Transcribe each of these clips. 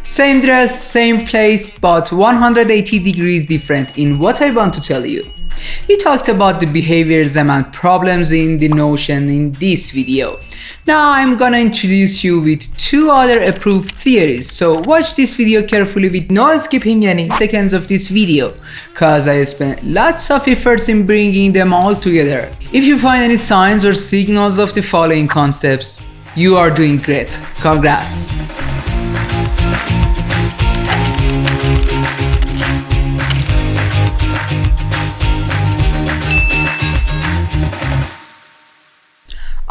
Same dress, same place, but 180 degrees different in what I want to tell you. We talked about the behaviorism and problems in the notion in this video. Now I'm gonna introduce you with two other approved theories, so watch this video carefully with no skipping any seconds of this video, cause I spent lots of efforts in bringing them all together. If you find any signs or signals of the following concepts, you are doing great. Congrats!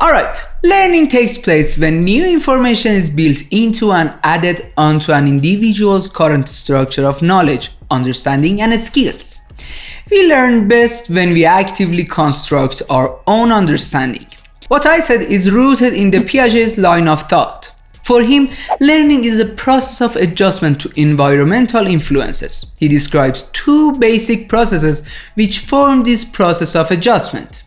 Alright, learning takes place when new information is built into and added onto an individual's current structure of knowledge, understanding, and skills. We learn best when we actively construct our own understanding. What I said is rooted in the Piaget's line of thought. For him, learning is a process of adjustment to environmental influences. He describes two basic processes which form this process of adjustment.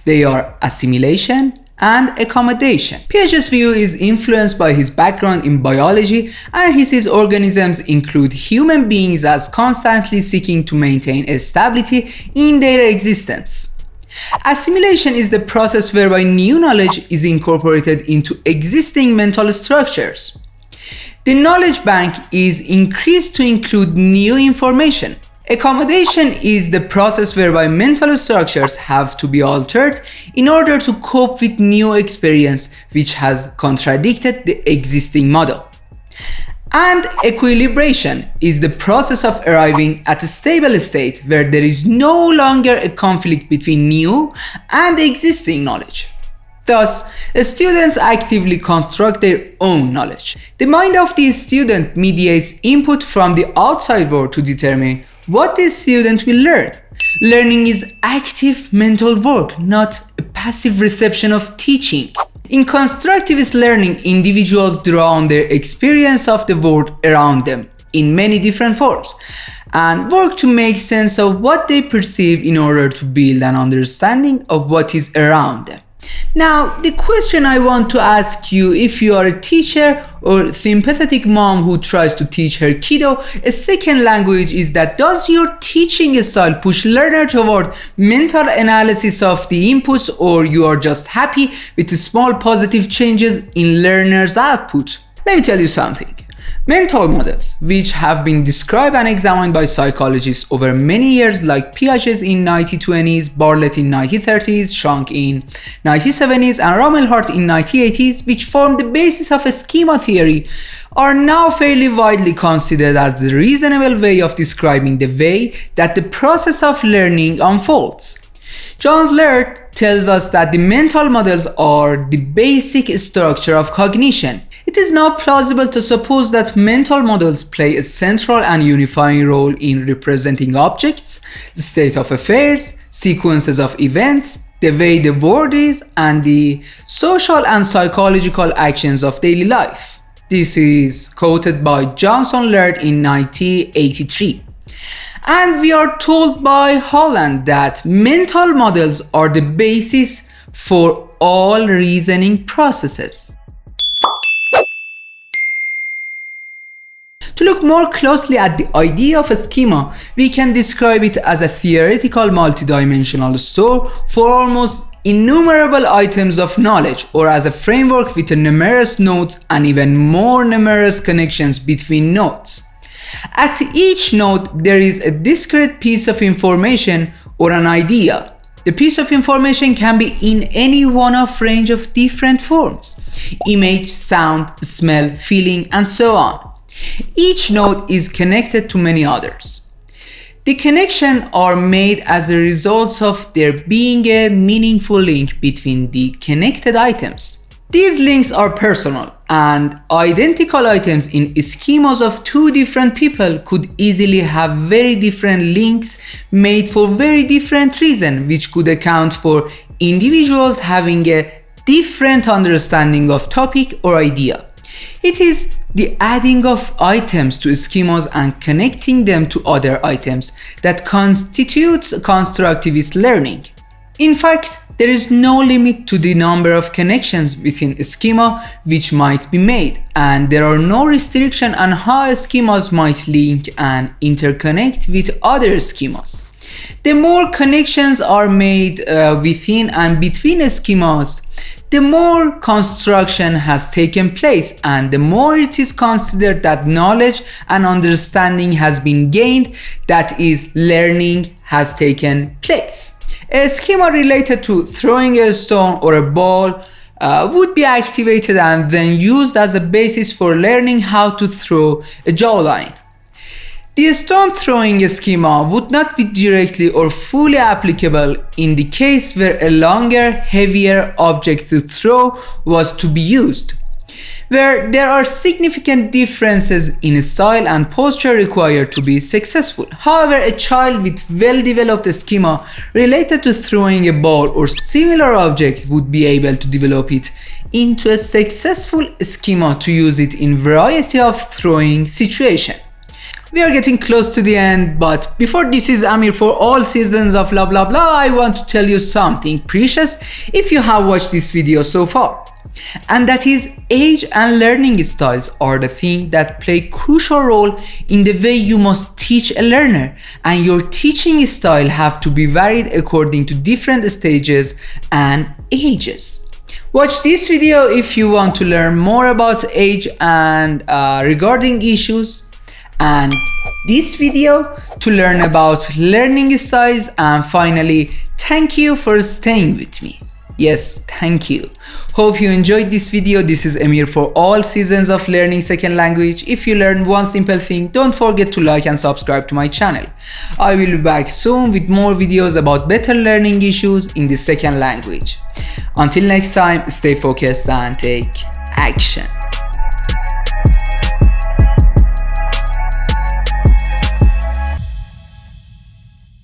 They are assimilation and accommodation. Piaget's view is influenced by his background in biology, and he sees organisms include human beings as constantly seeking to maintain a stability in their existence. Assimilation is the process whereby new knowledge is incorporated into existing mental structures. The knowledge bank is increased to include new information. Accommodation is the process whereby mental structures have to be altered in order to cope with new experience which has contradicted the existing model. And equilibration is the process of arriving at a stable state where there is no longer a conflict between new and existing knowledge. Thus, students actively construct their own knowledge. The mind of the student mediates input from the outside world to determine what the student will learn. Learning is active mental work, not a passive reception of teaching. In constructivist learning, individuals draw on their experience of the world around them in many different forms and work to make sense of what they perceive in order to build an understanding of what is around them. Now, the question I want to ask you, if you are a teacher or sympathetic mom who tries to teach her kiddo a second language, is that does your teaching style push learner toward mental analysis of the inputs, or you are just happy with the small positive changes in learner's output? Let me tell you something. Mental models, which have been described and examined by psychologists over many years, like Piaget in 1920s, Bartlett in 1930s, Schunk in 1970s, and Rommelhart in 1980s, which form the basis of a schema theory, are now fairly widely considered as the reasonable way of describing the way that the process of learning unfolds. John Laird tells us that the mental models are the basic structure of cognition. It is now plausible to suppose that mental models play a central and unifying role in representing objects, the state of affairs, sequences of events, the way the world is, and the social and psychological actions of daily life. This is quoted by Johnson Laird in 1983. And we are told by Holland that mental models are the basis for all reasoning processes. To look more closely at the idea of a schema, we can describe it as a theoretical multidimensional store for almost innumerable items of knowledge, or as a framework with numerous nodes and even more numerous connections between nodes. At each node, there is a discrete piece of information or an idea. The piece of information can be in any one of range of different forms: image, sound, smell, feeling, and so on. Each node is connected to many others. The connections are made as a result of there being a meaningful link between the connected items. These links are personal, and identical items in schemas of two different people could easily have very different links made for very different reasons, which could account for individuals having a different understanding of topic or idea. It is the adding of items to schemas and connecting them to other items that constitutes constructivist learning. In fact, There is no limit to the number of connections within a schema which might be made, and there are no restriction on how schemas might link and interconnect with other schemas. The more connections are made within and between schemas, the more construction has taken place, and the more it is considered that knowledge and understanding has been gained, that is, learning has taken place. A schema related to throwing a stone or a ball would be activated and then used as a basis for learning how to throw a jawline. The stone throwing schema would not be directly or fully applicable in the case where a longer, heavier object to throw was to be used, where there are significant differences in style and posture required to be successful. However, a child with well-developed schema related to throwing a ball or similar object would be able to develop it into a successful schema to use it in variety of throwing situations. We are getting close to the end, but before this is Amir for all seasons of blah blah blah, I want to tell you something precious if you have watched this video so far. And that is, age and learning styles are the thing that play crucial role in the way you must teach a learner, and your teaching style have to be varied according to different stages and ages. Watch this video if you want to learn more about age and regarding issues, and this video to learn about learning styles, and finally, thank you for staying with me. Yes, thank you. Hope you enjoyed this video. This is Amir for all seasons of learning second language. If you learned one simple thing, don't forget to like and subscribe to my channel. I will be back soon with more videos about better learning issues in the second language. Until next time, stay focused and take action.